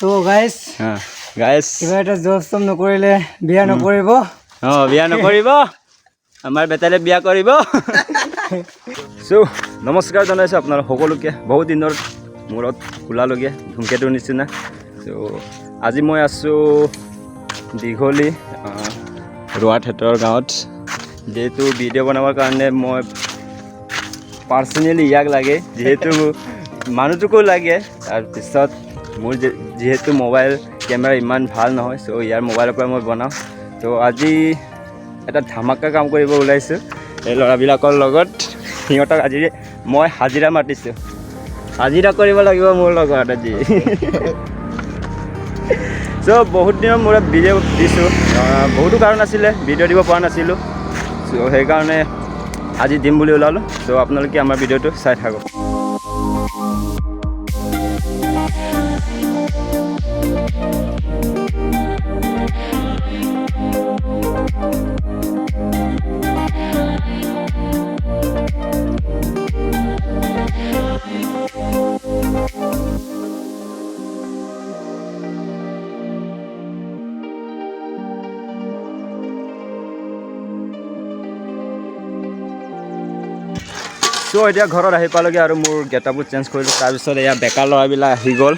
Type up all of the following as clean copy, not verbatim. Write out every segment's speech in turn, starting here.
So guys, কিবা এটা job চব নকৰিলে বিয়া নকৰিব। বিয়া নকৰিব আমাৰ বেটালে বিয়া কৰিব। সো নমস্কাৰ জনাইছোঁ আপোনাৰ সকলোকে বহুত দিনৰ মূৰত ওলালগীয়া ধুমকেতুৰ নিচিনা। সো আজি মই আছোঁ দীঘলী ৰোৱাথেটৰ গাঁৱত। যেহেতু ভিডিঅ' বনাবৰ কাৰণে মই পাৰ্চনেলি ইয়াক লাগে, যিহেতু মানুহটোকো লাগে। তাৰপিছত মোৰ যিহেতু মোবাইল কেমেৰা ইমান ভাল নহয়, চ' ইয়াৰ মোবাইলৰ পৰা মই বনাওঁ। ত' আজি এটা ধামাকা কাম কৰিব ওলাইছোঁ এই ল'ৰাবিলাকৰ লগত। সিহঁতক আজি মই হাজিৰা মাতিছোঁ, হাজিৰা কৰিব লাগিব মোৰ লগত আজি। চ' বহুত দিনৰ মূৰত ভিডিঅ' দিছোঁ, বহুতো কাৰণ আছিলে ভিডিঅ' দিব পৰা নাছিলোঁ। চ' সেইকাৰণে আজি দিম বুলি ওলালোঁ। চ' আপোনালোকে আমাৰ ভিডিঅ'টো চাই থাকক। চ' এতিয়া ঘৰত আহি পালোগৈ আৰু মোৰ গেটাবোৰ চেঞ্জ কৰিলোঁ। তাৰপিছত এয়া বেকাৰ ল'ৰাবিলাক আহি গ'ল।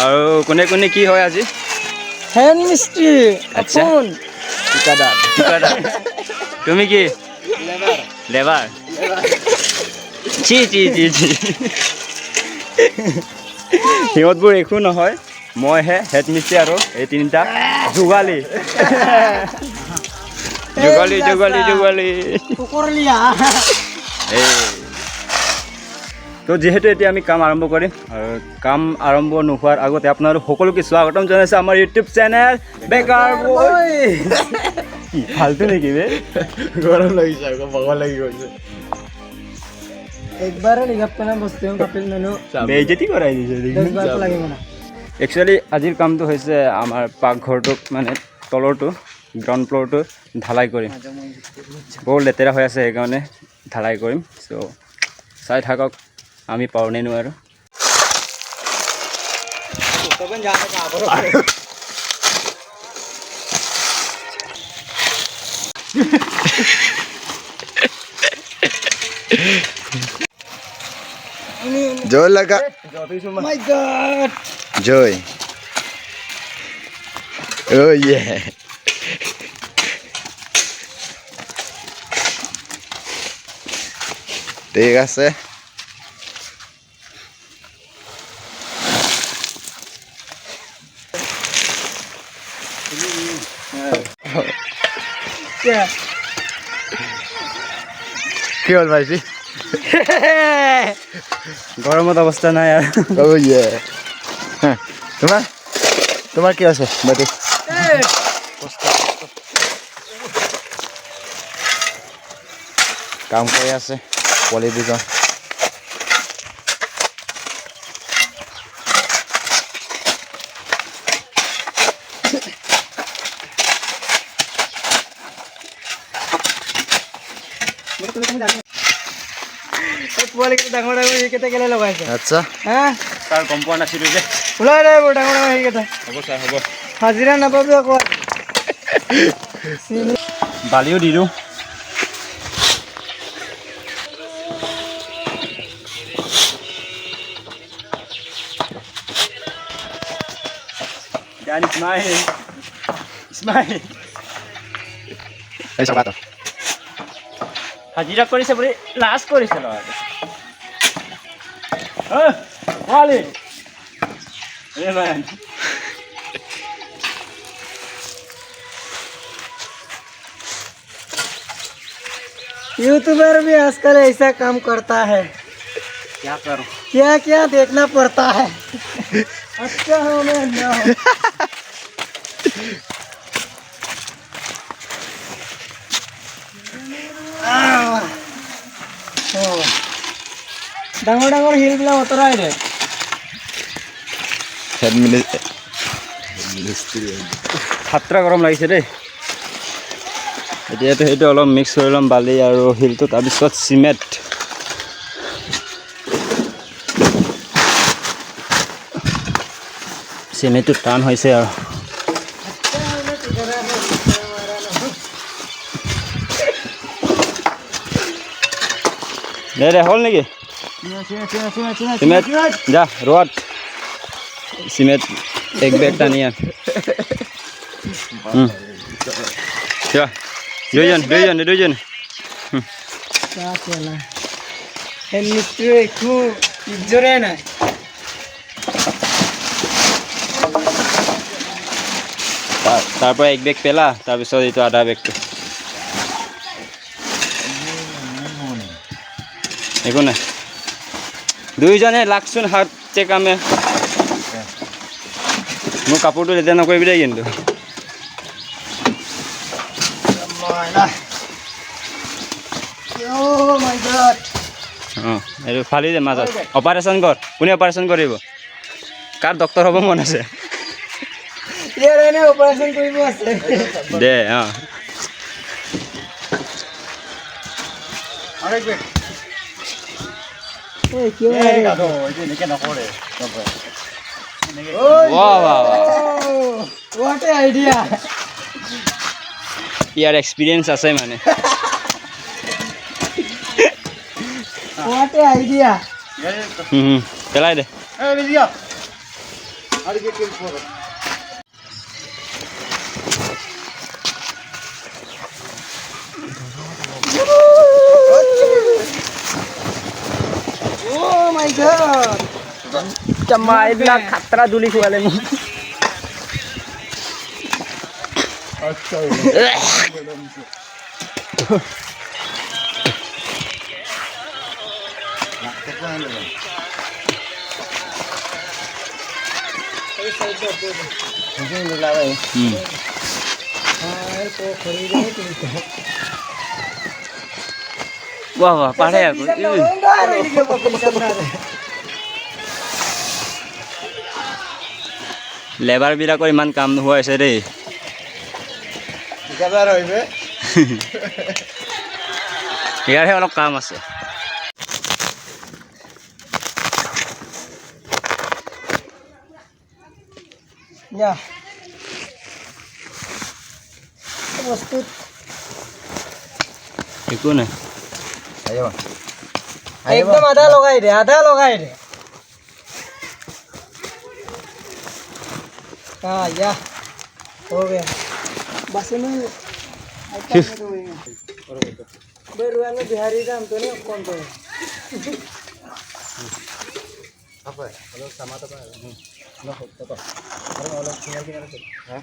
আৰু কোনে কোনে কি হয় আজি? হেণ্ড মিস্ত্ৰী, আচ্ছা। আপোন ঠিকাদাৰ। তুমি কি? লেবাৰ। চি সিহঁতবোৰ একো নহয়, মইহে হেড মিস্ত্ৰী আৰু এই তিনিটা যোগালী। তো যিহেতু এতিয়া আমি কাম আৰম্ভ কৰিম, আৰু কাম আৰম্ভ নোহোৱাৰ আগতে আপোনালোক সকলোকে স্বাগতম জনাইছোঁ আমাৰ ইউটিউব চেনেল বেকাৰ বয়। কি ফালতু নেকি বে? গৰম লাগিছে আকৌ ভাগৰ লাগি গৈছে। একবাৰে নিগাপনা বস্তু কাপিল মেনু বেইজ্জতি কৰাই দিছে। 10 বাৰ লাগিব না। একচুৱেলি আজিৰ কামটো হৈছে আমাৰ পাকঘৰটোক মানে তলৰটো গ্ৰাউণ্ড ফ্ল'ৰটো ঢালাই কৰিম। বহুত লেতেৰা হৈ আছে, সেইকাৰণে ঢালাই কৰিম। চ' চাই থাকক আমি পাৰোঁ নে নোৱাৰোঁ। জয় লাগা My God! Jay. Oh yeah. ঠিক আছে। কি হ'ল ভাইজি? গৰমত অৱস্থা নাই আৰু। Oh yeah. তোমাৰ কি আছে বাইদেউ? কাম কৰি আছে পোৱালি দুজন। পোৱালিকেইটা ডাঙৰ ডাঙৰ সেইকেইটা কেলে লগাইছে? আচ্ছা। হা? ছাৰ গম পোৱা নাছিলোঁ যে। ওলাই নাই বৰ ডাঙৰ ডাঙৰ সেইকেইটা। হ'ব ছাৰ হ'ব। হাজিৰা নাপাবি আকৌ। বালিও দি দিওঁ। Dan Ismail. এই চাবাতো হাজিৰা কৰিছে বুলি লাজ কৰিছে ল'ৰাটো। यूट्यूबर भी आजकल ऐसा काम करता है। क्या करूं? क्या क्या देखना पड़ता है। अच्छा हो मैं ना हो। ডাঙৰ ডাঙৰ শিলবিলাক অঁতৰাই দে। খাতৰা গৰম লাগিছে দেই। এতিয়াতো সেইটো অলপ মিক্স কৰি ল'ম, বালি আৰু শিলটো, তাৰপিছত চিমেণ্ট। চিমেণ্টটো টান হৈছে আৰু দে হ'ল নেকি চিমেণ্ট যা ৰোৱাত চিমেণ্ট এক বেগ টানি আন দুইজন একো ইজ্জৰে নাই তাৰ পৰা এক বেগ পেলা তাৰপিছত এইটো আধা বেগটো একো নাই দুইজনে লাগচোন হাত চেকামে মোৰ কাপোৰটো লেতেৰা নকৰিবি দেই কিন্তু অঁ এইটো ফালি দে মাজত অপাৰেশ্যন কৰ কোনে অপাৰেশ্যন কৰিব কাৰ ডক্তৰ হ'ব মন আছে অপাৰেশ্যন কৰিব আছে দে অঁ আইডিয়া ইয়াৰ এক্সপিৰিয়েঞ্চ আছে মানে আইডিয়া পেলাই দে এইবিলাক খাতৰা দুলি খোৱালে মোক वाह वाह पाड़े लेबार बिलाकर इमान काम हुआ है रे यारे अलग काम আছে या प्रस्तुत একো নাই एकदम आधा लगाई दे हाँ या हो गया बस में बेरुआ में बिहारी दाम तो नहीं कौन तो apa kalau sama apa no apa kalau oleh tinggal hah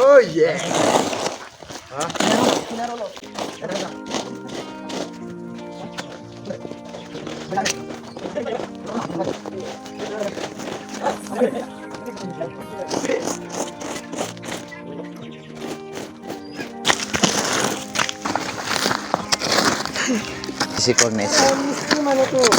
oh yeah hah Isi kornes. Miskin mana tuh?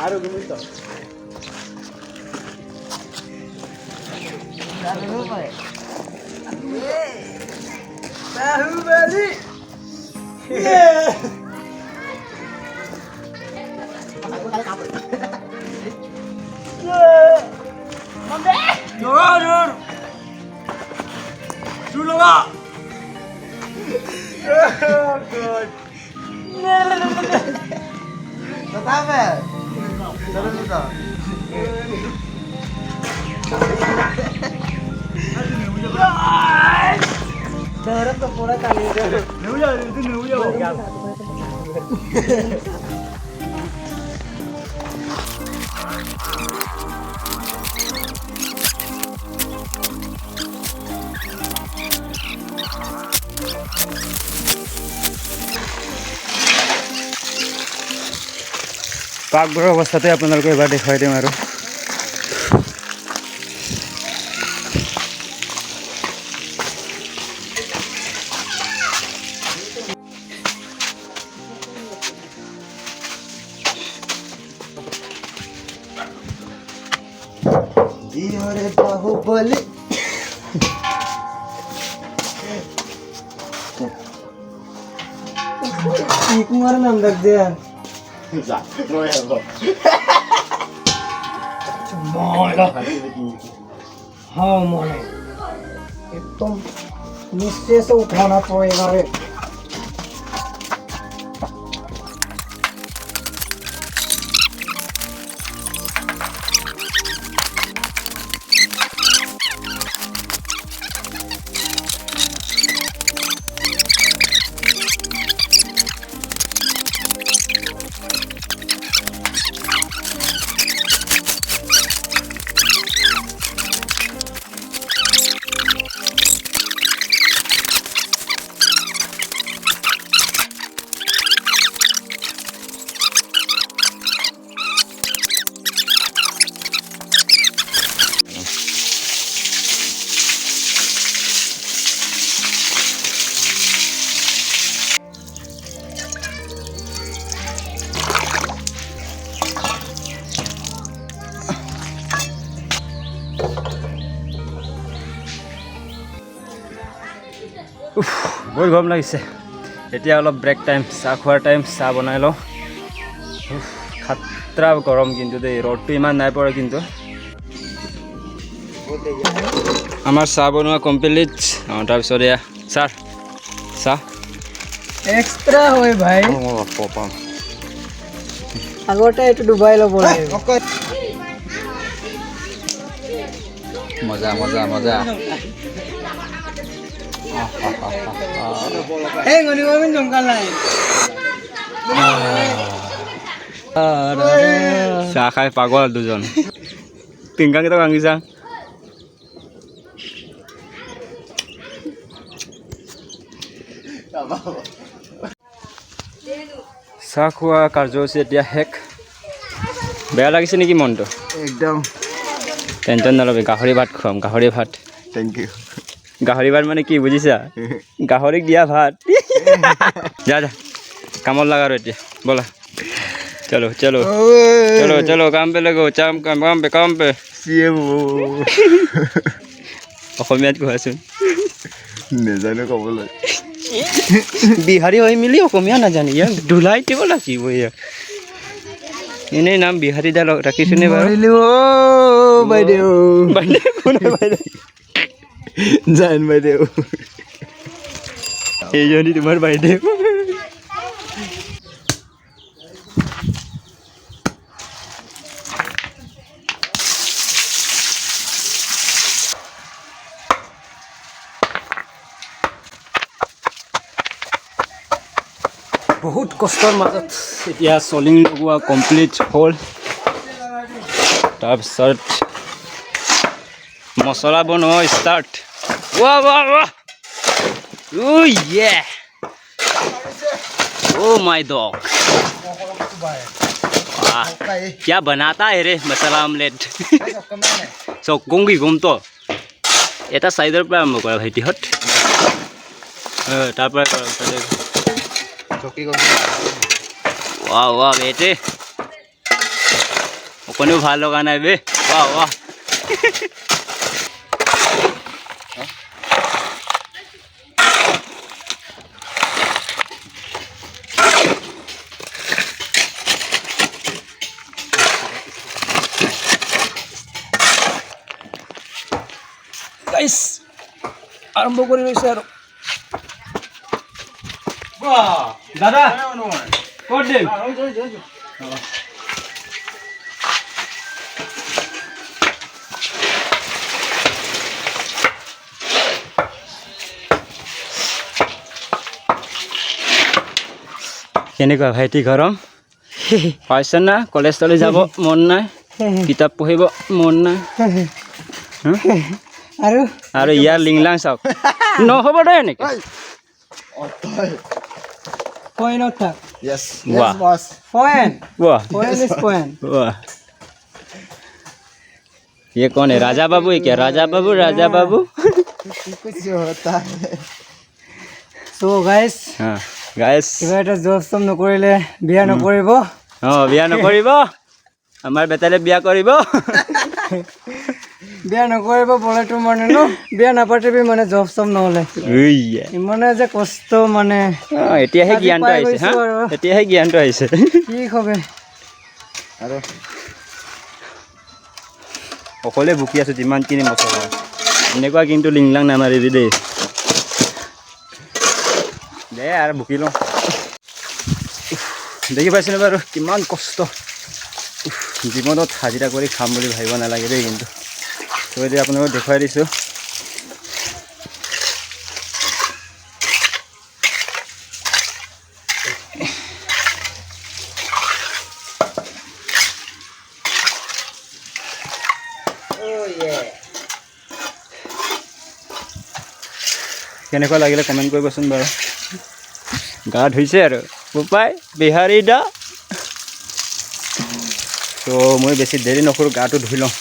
Aduh gemito. Tahu apa ya? Tahu bali. Dur. Dulu Pak. Oh god. Apa? Terus itu. Darah tuh pura kali itu. Nuya itu nuya. পাকঘৰৰ অৱস্থাতে আপোনালোকে এবাৰ দেখুৱাই দিম আৰু বাহুবলী কুমার নাম ডাক দেয়া যা মই হ'ব हाँ मोने एकदम निश्चय से उठाना पड़ेगा रे বহুত গৰম লাগিছে এতিয়া অলপ ব্ৰেক টাইম চাহ খোৱাৰ টাইম চাহ বনাই লওঁ খাতৰা গৰম কিন্তু দেই ৰ'দটো ইমান নাই পৰা কিন্তু আমাৰ চাহ বনোৱা কমপ্লিট তাৰপিছত এয়া ছাৰ চাহ एक्स्ट्रा होय भाई পাম আগতে এটো ডুবাই লব লাগিব মজা মজা মজা এই গনিবমিন জংকাল নাই চাহ খাই পাগল দুজন টিংকাকেইটা ভাঙি যাওঁ চাহ খোৱা কাৰ্যসূচী এতিয়া শেষ বেয়া লাগিছে নেকি মনটো একদম টেনশ্যন নল'বি গাহৰি ভাত খুৱাম গাহৰি ভাত থেংক ইউ গাহৰি ভাত মানে কি বুজিছা গাহৰিক দিয়া ভাত যা যা কামত লাগা আৰু এতিয়া ব'লা চলো চলো চলো চলো কাম পে লগো কাম পে অসমীয়াত কোৱাচোন নেজানো ক'বলৈ বিহাৰী হৈ মিলি অসমীয়া নাজানি ইয়াক ধুলাই দিব লাগিব ইয়াক এনেই নাম বিহাৰী দা ৰাখিছোনে বাৰু বাইদেউ বাইদেউ কোনে বাইদেউ জান বাইদেউ এইজনী তোমাৰ বাইদেউ বহুত কষ্টৰ মাজত এতিয়া চলিং লগোৱা কমপ্লিট হ'ল তাৰপিছত মছলা বনোৱা ষ্টাৰ্ট ৱাহ ৱাহ ৱাহ Oh yeah! Oh my dog! वाह क्या बनाता है रे मसाला omelette so gongi gomto eta side পৰা আৰম্ভ কৰা ভাইটিহত তাৰ পৰা চকি গম वाह वाह बेटे ওকনেও ভাল লগা নাই বে वाह वाह গাইস আৰম্ভ কৰি লৈছে আৰু বাহ দাদা ক'ত দিম কেনেকুৱা ভাইটি গৰম পাইছে না কলেজ তলে যাব মন নাই কিতাপ পঢ়িব মন নাই আৰু ইয়াৰ লিংলাং চাওক নহ'ব দে এনেকৈ Point out tak. Yes. Wah. boss. Point. वाह Point is point. वाह ये कौन है राजा बाबू है क्या राजा बाबू कुछ होता है. So guys, हाँ गाइस কিবা এটা জব সম নকৰিলে বিয়া নকৰিব. অঁ বিয়া নকৰিব আমাৰ বেটালে বিয়া কৰিব বিয়া নকৰিব বলেতো মানে ন বিয়া নাপাতিবি মানে জব সম নহ'লে ইমানে যে কষ্ট মানে এতিয়াহে জ্ঞানটো আহিছে হা এতিয়াহে জ্ঞানটো আহিছে কি হবে আৰু অকলে ভুকি আছোঁ যিমানখিনি মছলা এনেকুৱা কিন্তু লিংলাং নামাৰিবি দেই দে আৰু ভুকি লওঁ দেখি পাইছেনে বাৰু কিমান কষ্ট জীৱনত হাজিৰা কৰি খাম বুলি ভাবিব নালাগে দেই কিন্তু তো এতিয়া আপোনালোকক দেখুৱাই দিছোঁ কেনেকুৱা লাগিলে কমেণ্ট কৰিবচোন বাৰু গা ধুইছে আৰু উপায় বিহাৰী দা তো মই বেছি দেৰি নকৰোঁ গাটো ধুই লওঁ